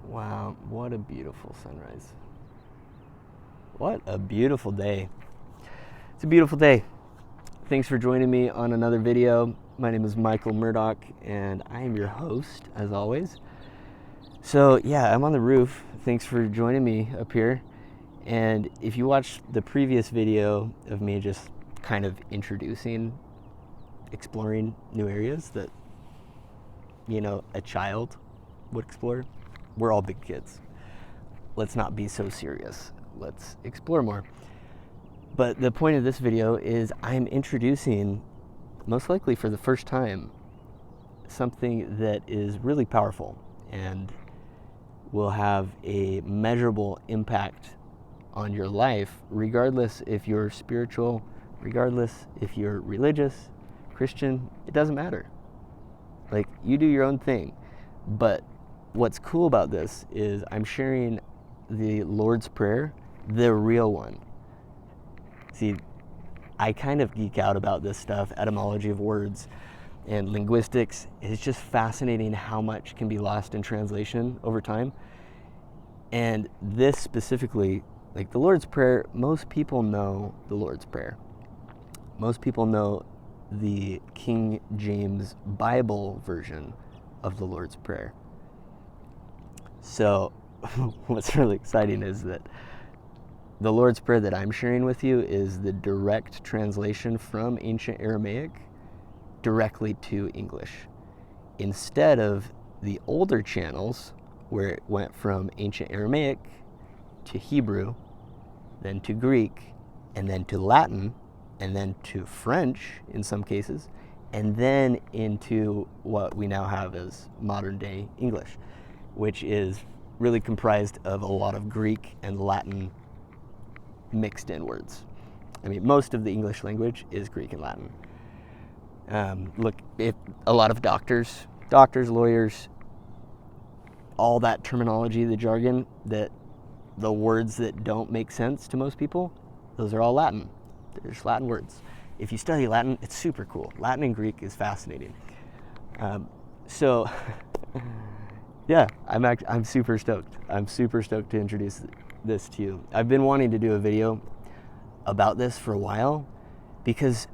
Wow, what a beautiful sunrise. What a beautiful day. It's a beautiful day. Thanks for joining me on another video. My name is Michael Murdoch, and I am your host, as always. So yeah, I'm on the roof. Thanks for joining me up here. And if you watched the previous video of me just kind of exploring new areas that, a child would explore, we're all big kids. Let's not be so serious. Let's explore more. But the point of this video is I'm introducing, most likely for the first time, something that is really powerful and will have a measurable impact on your life, regardless if you're spiritual, regardless if you're religious, Christian, it doesn't matter. Like, you do your own thing. But what's cool about this is I'm sharing the Lord's Prayer, the real one. See, I kind of geek out about this stuff, etymology of words and linguistics. It's just fascinating how much can be lost in translation over time. And this specifically, like the Lord's Prayer, most people know the Lord's Prayer. Most people know the King James Bible version of the Lord's Prayer. So what's really exciting is that the Lord's Prayer that I'm sharing with you is the direct translation from ancient Aramaic directly to English, instead of the older channels where it went from ancient Aramaic to Hebrew, then to Greek, and then to Latin, and then to French in some cases, and then into what we now have as modern day English, which is really comprised of a lot of Greek and Latin mixed in words. I mean, most of the English language is Greek and Latin. Look, if a lot of doctors, lawyers, all that terminology, the jargon, that the words that don't make sense to most people, those are all Latin. They're just Latin words. If you study Latin, it's super cool. Latin and Greek is fascinating. So yeah, I'm super stoked. I'm super stoked to introduce this to you. I've been wanting to do a video about this for a while because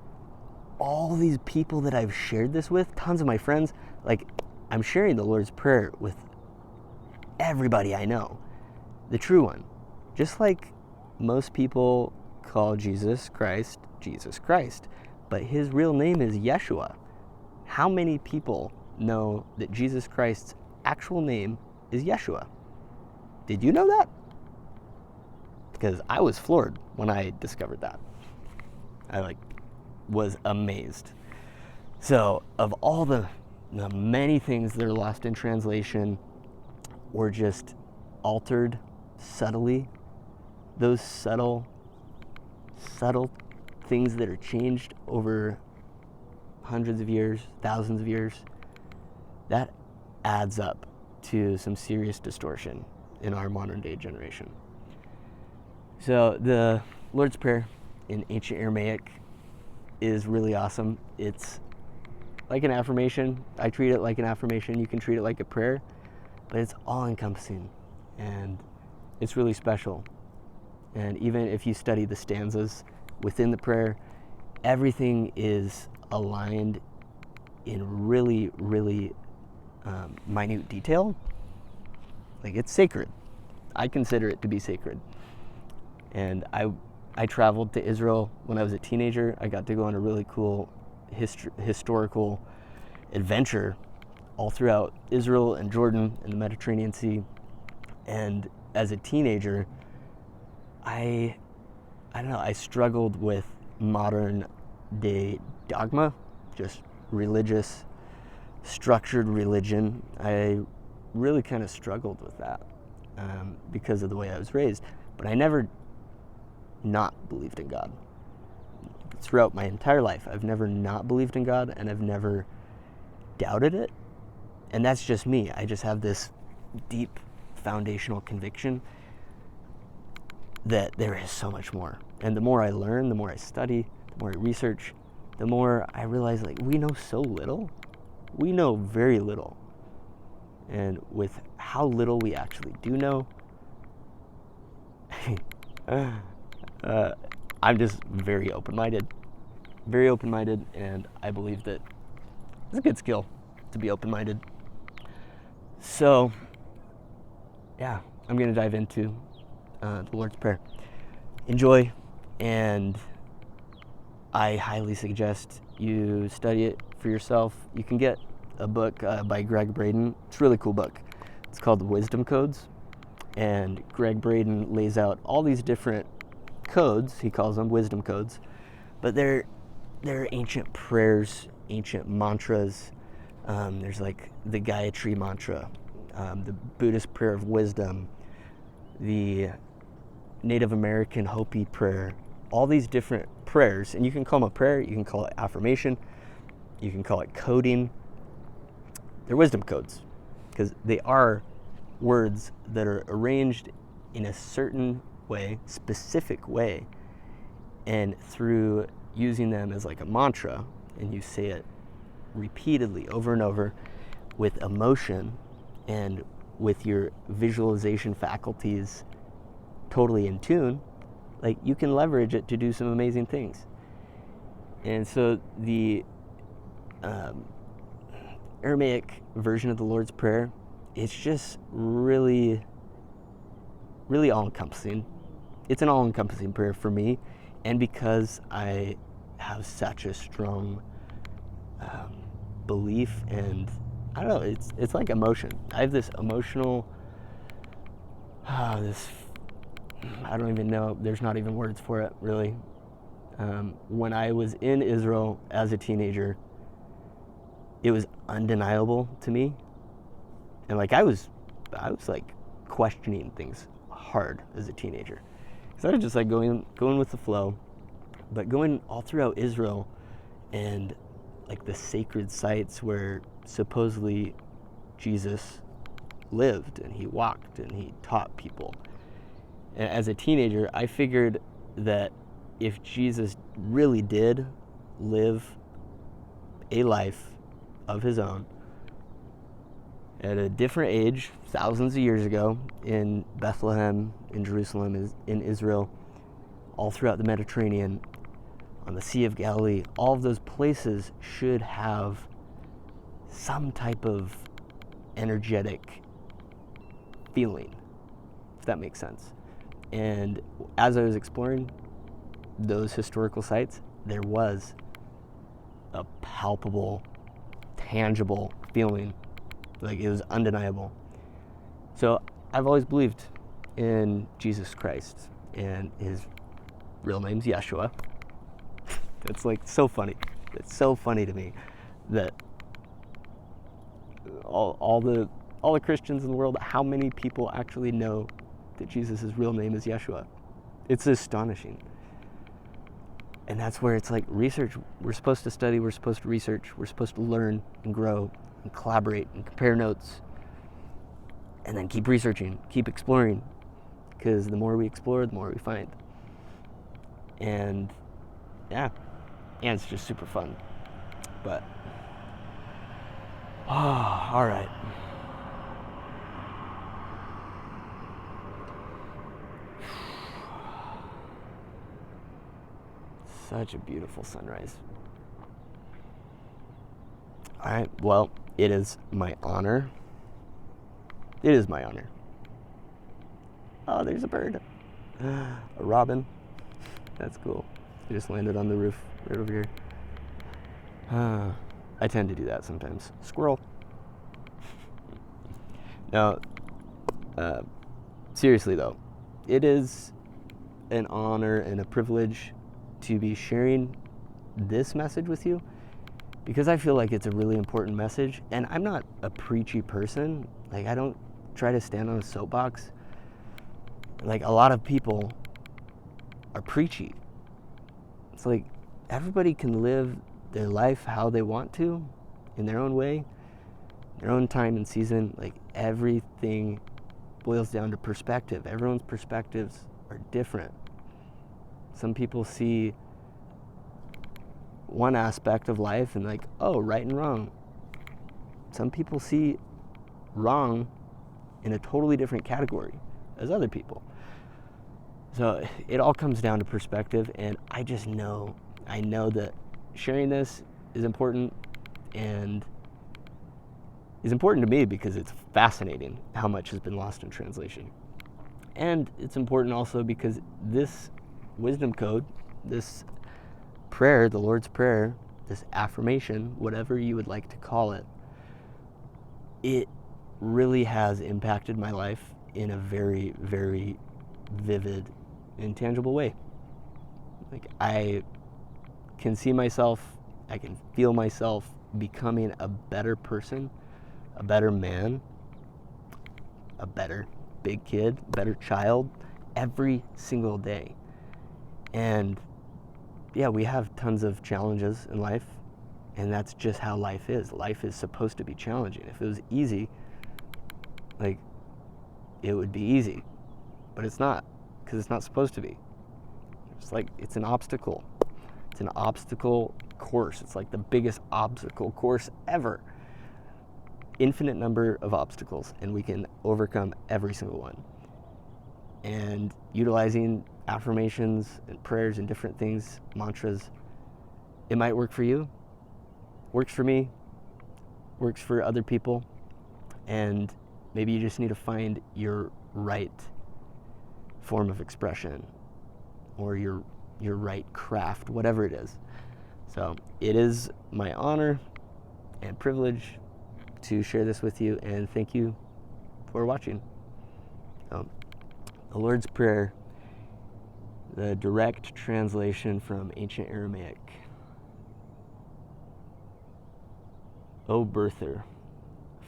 all these people that I've shared this with, tons of my friends, like, I'm sharing the Lord's Prayer with everybody I know, the true one. Just like most people call Jesus Christ, but his real name is Yeshua. How many people know that Jesus Christ's actual name is Yeshua? Did you know that? Because I was floored when I discovered that. I was amazed. So of all the many things that are lost in translation or just altered subtly, those subtle things that are changed over hundreds of years, thousands of years, that adds up to some serious distortion in our modern day generation. So the Lord's Prayer in ancient Aramaic is really awesome. It's like an affirmation. I treat it like an affirmation. You can treat it like a prayer, but it's all encompassing and it's really special. And even if you study the stanzas within the prayer, everything is aligned in really, really minute detail. Like, it's sacred. I consider it to be sacred. And I traveled to Israel when I was a teenager. I got to go on a really cool historical adventure all throughout Israel and Jordan and the Mediterranean Sea. And as a teenager, I don't know, I struggled with modern day dogma, just religious, structured religion. I really kind of struggled with that because of the way I was raised. But I never not believed in God. Throughout my entire life, I've never not believed in God, and I've never doubted it. And that's just me. I just have this deep foundational conviction that there is so much more. And the more I learn, the more I study, the more I research, the more I realize, we know so little. We know very little. And with how little we actually do know, I'm just very open-minded, and I believe that it's a good skill to be open-minded. So, yeah, I'm going to dive into the Lord's Prayer. Enjoy, and I highly suggest you study it for yourself. You can get a book by Greg Braden. It's a really cool book. It's called The Wisdom Codes, and Greg Braden lays out all these different codes. He calls them wisdom codes, but they're ancient prayers, ancient mantras. There's like the Gayatri mantra, the Buddhist prayer of wisdom, the Native American Hopi prayer, all these different prayers. And you can call them a prayer, you can call it affirmation, you can call it coding. They're wisdom codes because they are words that are arranged in a certain way, specific way, and through using them as like a mantra, and you say it repeatedly over and over with emotion and with your visualization faculties totally in tune, like you can leverage it to do some amazing things. And so the Aramaic version of the Lord's Prayer, it's just really, really all-encompassing. It's an all-encompassing prayer for me, and because I have such a strong belief, and I don't know, it's like emotion. I have this emotional, I don't even know, there's not even words for it, really. When I was in Israel as a teenager, it was undeniable to me. And like I was like questioning things hard as a teenager. So I was just like going with the flow, but going all throughout Israel and like the sacred sites where supposedly Jesus lived and he walked and he taught people. And as a teenager, I figured that if Jesus really did live a life of his own at a different age, thousands of years ago, in Bethlehem, in Jerusalem, in Israel, all throughout the Mediterranean, on the Sea of Galilee, all of those places should have some type of energetic feeling, if that makes sense. And as I was exploring those historical sites, there was a palpable, tangible feeling. Like it was undeniable. So I've always believed in Jesus Christ, and his real name's Yeshua. It's like so funny. It's so funny to me that all the Christians in the world, how many people actually know that Jesus' real name is Yeshua? It's astonishing. And that's where it's like research. We're supposed to study, we're supposed to research, we're supposed to learn and grow and collaborate and compare notes, and then keep researching, keep exploring, because the more we explore, the more we find. And yeah, and it's just super fun. But all right. Such a beautiful sunrise. All right, well, it is my honor. It is my honor. Oh, there's a bird. A robin. That's cool. It just landed on the roof right over here. I tend to do that sometimes. Squirrel. Now, seriously though, it is an honor and a privilege to be sharing this message with you, because I feel like it's a really important message. And I'm not a preachy person. Like, I don't try to stand on a soapbox. Like, a lot of people are preachy. It's like everybody can live their life how they want to, in their own way, their own time and season. Like, everything boils down to perspective. Everyone's perspectives are different. Some people see one aspect of life and like, oh, right and wrong. Some people see wrong in a totally different category as other people. So it all comes down to perspective, and I know that sharing this is important, and is important to me because it's fascinating how much has been lost in translation. And it's important also because this wisdom code, this prayer, the Lord's Prayer, this affirmation, whatever you would like to call it, it really has impacted my life in a very, very vivid, intangible way. Like, I can see myself, I can feel myself becoming a better person, a better man, a better big kid, better child every single day. And yeah, we have tons of challenges in life, and that's just how life is. Life is supposed to be challenging. If it was easy, like, it would be easy, but it's not, because it's not supposed to be. It's like, it's an obstacle. It's an obstacle course. It's like the biggest obstacle course ever. Infinite number of obstacles, and we can overcome every single one. And utilizing affirmations and prayers and different things, mantras, it might work for you, works for me, works for other people, and maybe you just need to find your right form of expression or your right craft, whatever it is. So it is my honor and privilege to share this with you, and thank you for watching. The Lord's Prayer, the direct translation from ancient Aramaic. O birther,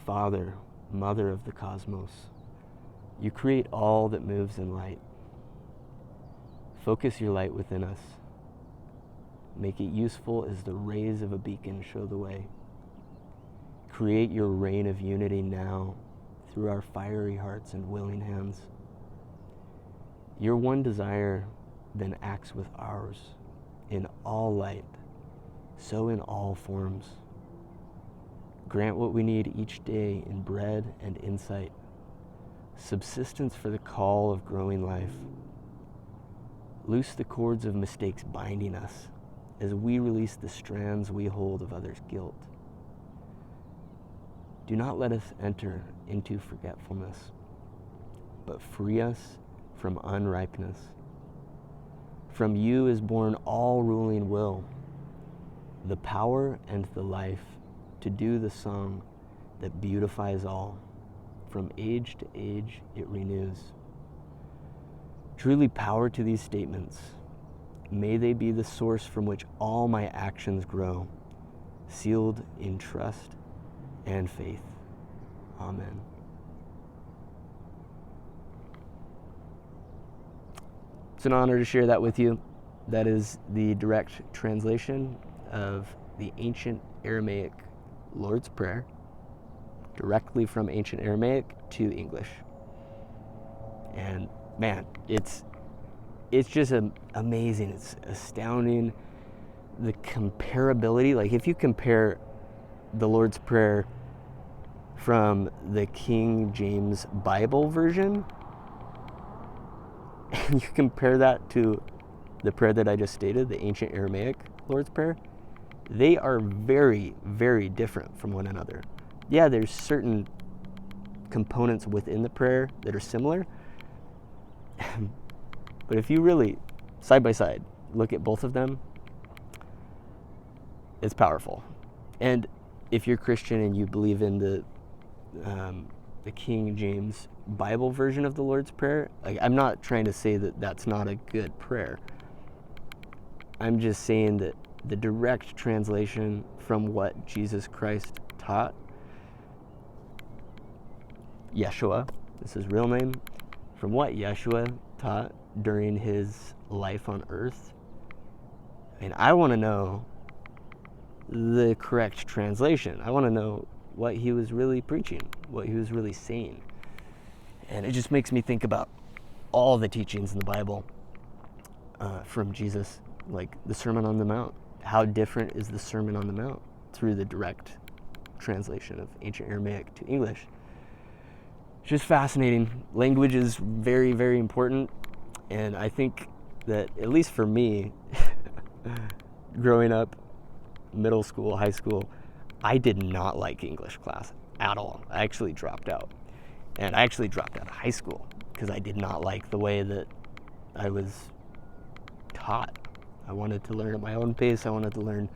father, mother of the cosmos, you create all that moves in light. Focus your light within us. Make it useful as the rays of a beacon show the way. Create your reign of unity now through our fiery hearts and willing hands. Your one desire then acts with ours in all light, so in all forms. Grant what we need each day in bread and insight, subsistence for the call of growing life. Loose the cords of mistakes binding us as we release the strands we hold of others' guilt. Do not let us enter into forgetfulness, but free us from unripeness. From you is born all ruling will, the power and the life to do the song that beautifies all. From age to age it renews. Truly power to these statements. May they be the source from which all my actions grow, sealed in trust and faith. Amen. It's an honor to share that with you. That is the direct translation of the ancient Aramaic Lord's Prayer, directly from ancient Aramaic to English. And man, it's just amazing. It's astounding, the comparability. Like, if you compare the Lord's Prayer from the King James Bible version, and you compare that to the prayer that I just stated, the ancient Aramaic Lord's Prayer, they are very, very different from one another. Yeah, there's certain components within the prayer that are similar, but if you really, side by side, look at both of them, it's powerful. And if you're Christian and you believe in the King James Bible version of the Lord's Prayer, like, I'm not trying to say that that's not a good prayer. I'm just saying that the direct translation from what Jesus Christ taught, Yeshua, this is his real name, from what Yeshua taught during his life on earth, I mean, I want to know the correct translation. I want to know what he was really preaching, what he was really saying. And it just makes me think about all the teachings in the Bible from Jesus, like the Sermon on the Mount. How different is the Sermon on the Mount through the direct translation of ancient Aramaic to English? just fascinating. Language is very, very important. And I think that, at least for me, growing up, middle school, high school, I did not like English class at all. I actually dropped out. And I actually dropped out of high school because I did not like the way that I was taught. I wanted to learn at my own pace. I wanted to learn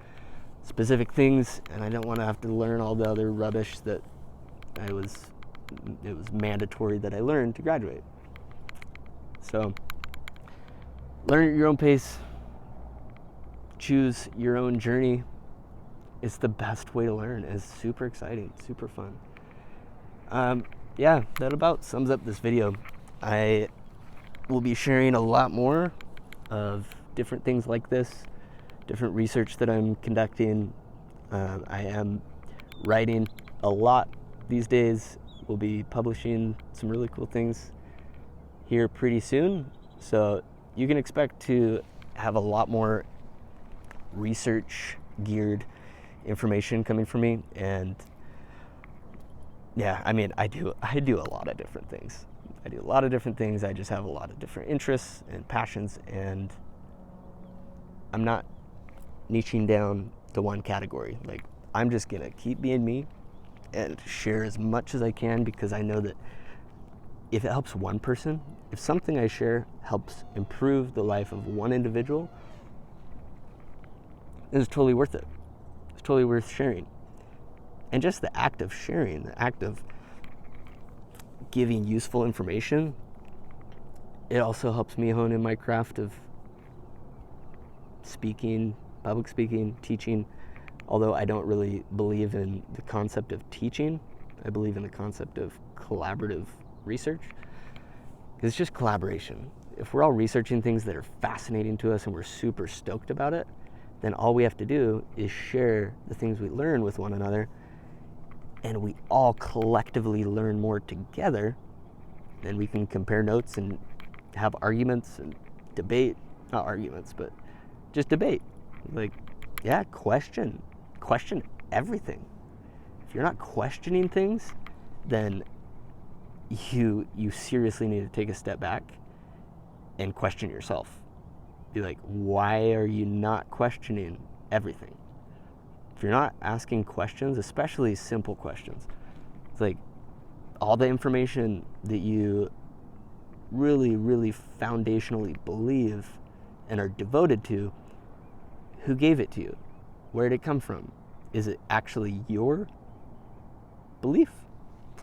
specific things, and I didn't want to have to learn all the other rubbish that it was mandatory that I learn to graduate. So learn at your own pace, choose your own journey. It's the best way to learn. It's super exciting, super fun. Yeah, that about sums up this video. I will be sharing a lot more of different things like this, different research that I'm conducting. I am writing a lot these days. We'll be publishing some really cool things here pretty soon. So you can expect to have a lot more research geared information coming from me. And yeah, I mean, I do a lot of different things. I just have a lot of different interests and passions, and I'm not niching down to one category. Like, I'm just gonna keep being me and share as much as I can, because I know that if it helps one person, if something I share helps improve the life of one individual, it's totally worth it. It's totally worth sharing. And just the act of sharing, the act of giving useful information, it also helps me hone in my craft of speaking, public speaking, teaching. Although I don't really believe in the concept of teaching, I believe in the concept of collaborative research. It's just collaboration. If we're all researching things that are fascinating to us and we're super stoked about it, then all we have to do is share the things we learn with one another, and we all collectively learn more together. Then we can compare notes and have arguments and debate. Not arguments, but just debate. Like, yeah, question everything. If you're not questioning things, then you seriously need to take a step back and question yourself. Be like, why are you not questioning everything? If you're not asking questions, especially simple questions, it's like all the information that you really, really foundationally believe and are devoted to, who gave it to you? Where did it come from? Is it actually your belief?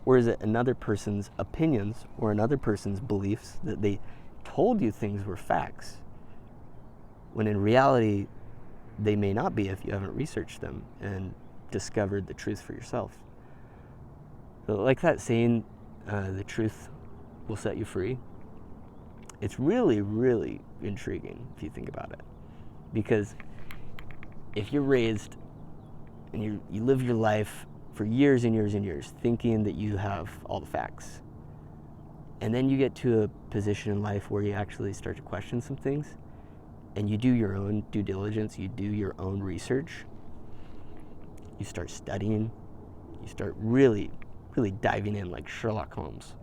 Or is it another person's opinions or another person's beliefs that they told you things were facts, when in reality, they may not be if you haven't researched them and discovered the truth for yourself. So like that saying, the truth will set you free. It's really, really intriguing if you think about it. Because if you're raised and you live your life for years and years and years thinking that you have all the facts, and then you get to a position in life where you actually start to question some things, and you do your own due diligence, you do your own research, you start studying, you start really, really diving in like Sherlock Holmes.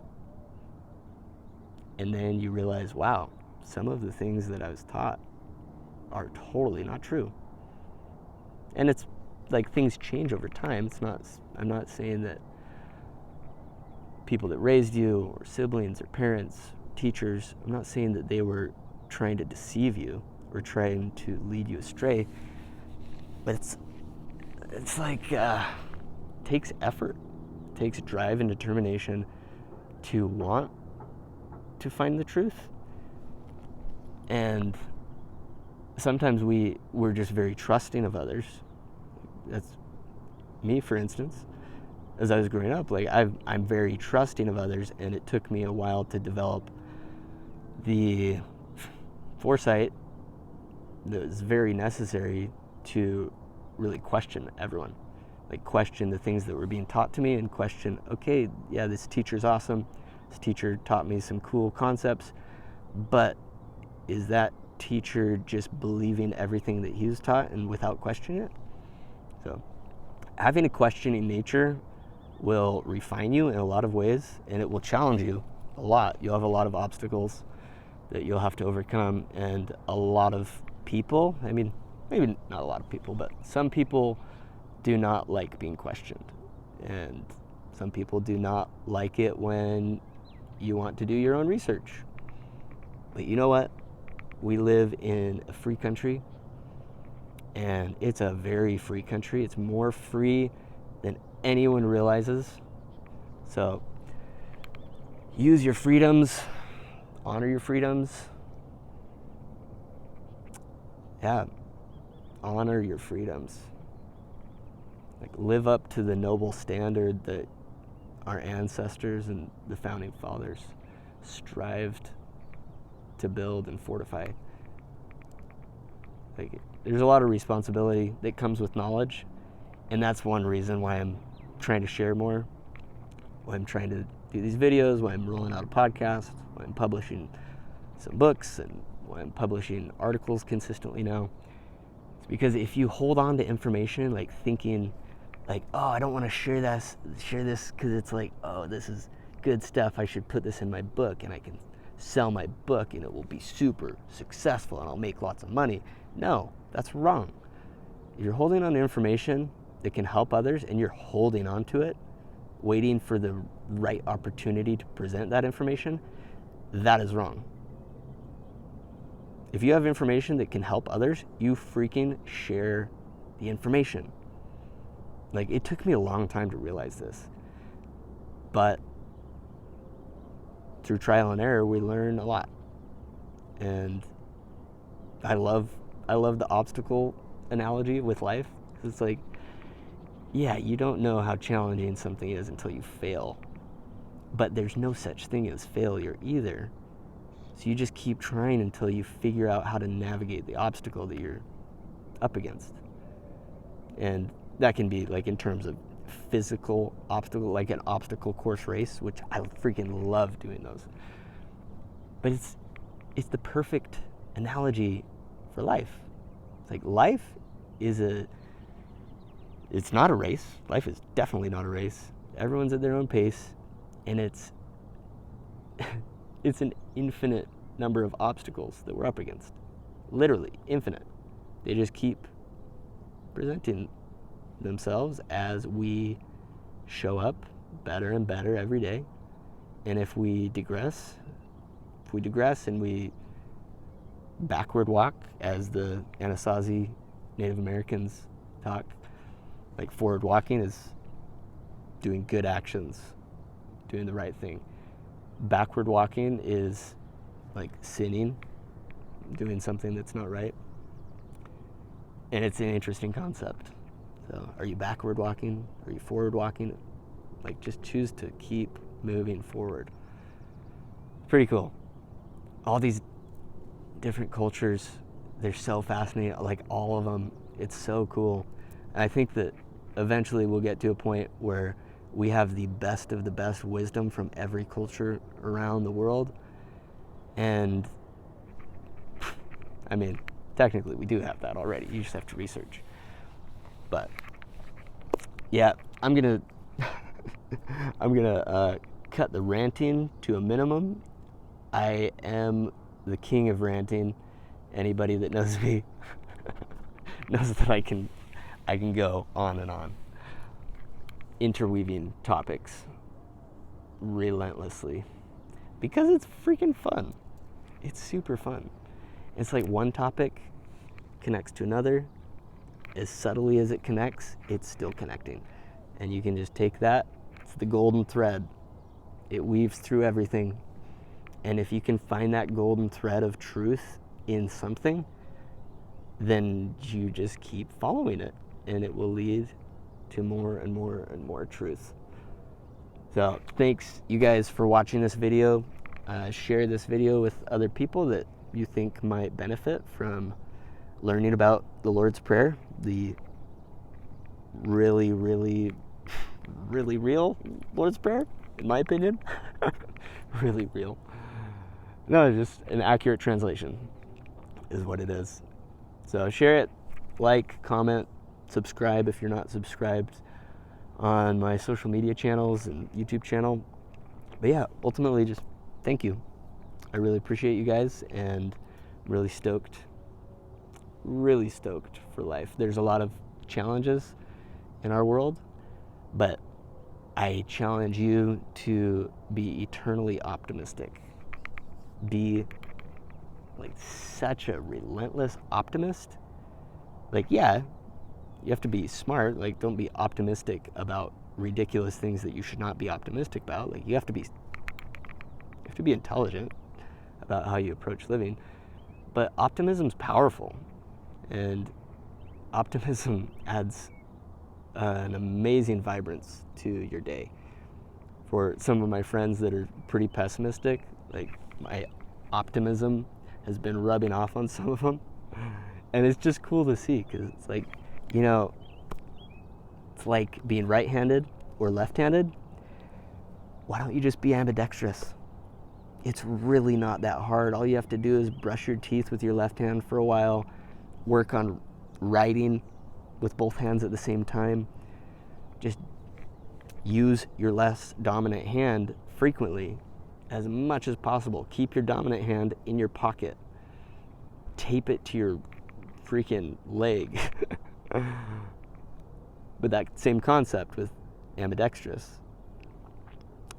And then you realize, wow, some of the things that I was taught are totally not true. And it's like things change over time. I'm not saying that people that raised you, or siblings, or parents, teachers, I'm not saying that they were trying to deceive you or trying to lead you astray, but it's like takes effort, takes drive and determination to want to find the truth. And sometimes we're just very trusting of others. That's me, for instance. As I was growing up, like I'm very trusting of others, and it took me a while to develop the foresight that was very necessary to really question everyone. Like, question the things that were being taught to me, and question, okay, yeah, this teacher's awesome. This teacher taught me some cool concepts, but is that teacher just believing everything that he was taught and without questioning it? So having a questioning nature will refine you in a lot of ways, and it will challenge you a lot. You'll have a lot of obstacles that you'll have to overcome, and a lot of people, I mean, maybe not a lot of people, but some people do not like being questioned, and some people do not like it when you want to do your own research. But you know what? We live in a free country, and it's a very free country. It's more free than anyone realizes. So use your freedoms, honor your freedoms. Yeah, honor your freedoms. Like, live up to the noble standard that our ancestors and the founding fathers strived to build and fortify. Like, there's a lot of responsibility that comes with knowledge, and that's one reason why I'm trying to share more, why I'm trying to do these videos, why I'm rolling out a podcast, why I'm publishing some books, and why I'm publishing articles consistently now. It's because if you hold on to information, like thinking like, oh, I don't want to share this because it's like, oh, this is good stuff, I should put this in my book and I can sell my book and it will be super successful and I'll make lots of money. No, that's wrong. You're holding on to information that can help others, and you're holding on to it, waiting for the right opportunity to present that information. That is wrong. If you have information that can help others, you freaking share the information. Like, it took me a long time to realize this, but through trial and error, we learn a lot. And I love the obstacle analogy with life. It's like, yeah, you don't know how challenging something is until you fail, but there's no such thing as failure either. So you just keep trying until you figure out how to navigate the obstacle that you're up against. And that can be like in terms of physical obstacle, like an obstacle course race, which I freaking love doing those. But it's the perfect analogy for life. It's like, life is it's not a race. Life is definitely not a race. Everyone's at their own pace, and it's an infinite number of obstacles that we're up against. Literally infinite. They just keep presenting themselves as we show up better and better every day. And if we digress and we backward walk, as the Anasazi Native Americans talk, like, forward walking is doing good actions, doing the right thing. Backward walking is like sinning, doing something that's not right. And it's an interesting concept. So, are you backward walking? Are you forward walking? Like, just choose to keep moving forward. Pretty cool. All these different cultures, they're so fascinating. Like, all of them, it's so cool. And I think that eventually we'll get to a point where we have the best of the best wisdom from every culture around the world. And I mean, technically we do have that already. You just have to research. But yeah, I'm gonna cut the ranting to a minimum. I am the king of ranting. Anybody that knows me knows that I can go on and on, interweaving topics relentlessly, because it's freaking fun. It's super fun. It's like one topic connects to another. As subtly as it connects, it's still connecting. And you can just take that. It's the golden thread. It weaves through everything. And if you can find that golden thread of truth in something, then you just keep following it, and it will lead to more and more and more truth. So thanks, you guys, for watching this video. Share this video with other people that you think might benefit from learning about the Lord's Prayer, the really, really, really real Lord's Prayer, in my opinion. Really real. No, just an accurate translation is what it is. So share it, like, comment, subscribe if you're not subscribed. on my social media channels and YouTube channel. But yeah, ultimately just thank you. I really appreciate you guys, and I'm really stoked for life. There's a lot of challenges in our world, but I challenge you to be eternally optimistic. Be like such a relentless optimist. Like, yeah, you have to be smart. Like, don't be optimistic about ridiculous things that you should not be optimistic about. Like, you have to be intelligent about how you approach living. But optimism's powerful, and optimism adds an amazing vibrance to your day. For some of my friends that are pretty pessimistic, like, my optimism has been rubbing off on some of them, and it's just cool to see, because it's like, you know, it's like being right-handed or left-handed. Why don't you just be ambidextrous? It's really not that hard. All you have to do is brush your teeth with your left hand for a while, work on writing with both hands at the same time. Just use your less dominant hand frequently, as much as possible. Keep your dominant hand in your pocket. Tape it to your freaking leg. But that same concept with ambidextrous.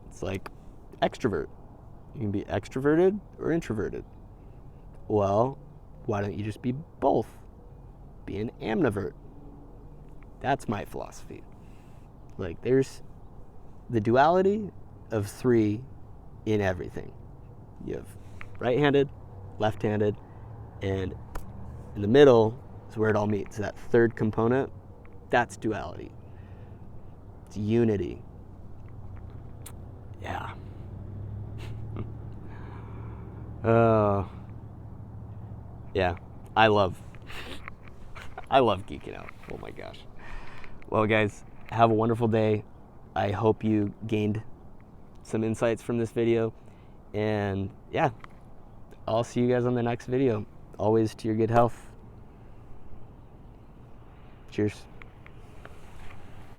It's like extrovert. You can be extroverted or introverted. Well, why don't you just be both? Be an amnivert. That's my philosophy. Like, there's the duality of three in everything. You have right-handed, left-handed, and in the middle is where it all meets. That third component, that's duality. It's unity. Yeah. Yeah, I love geeking out. Oh my gosh. Well, guys, have a wonderful day. I hope you gained some insights from this video. And yeah, I'll see you guys on the next video. Always to your good health. Cheers.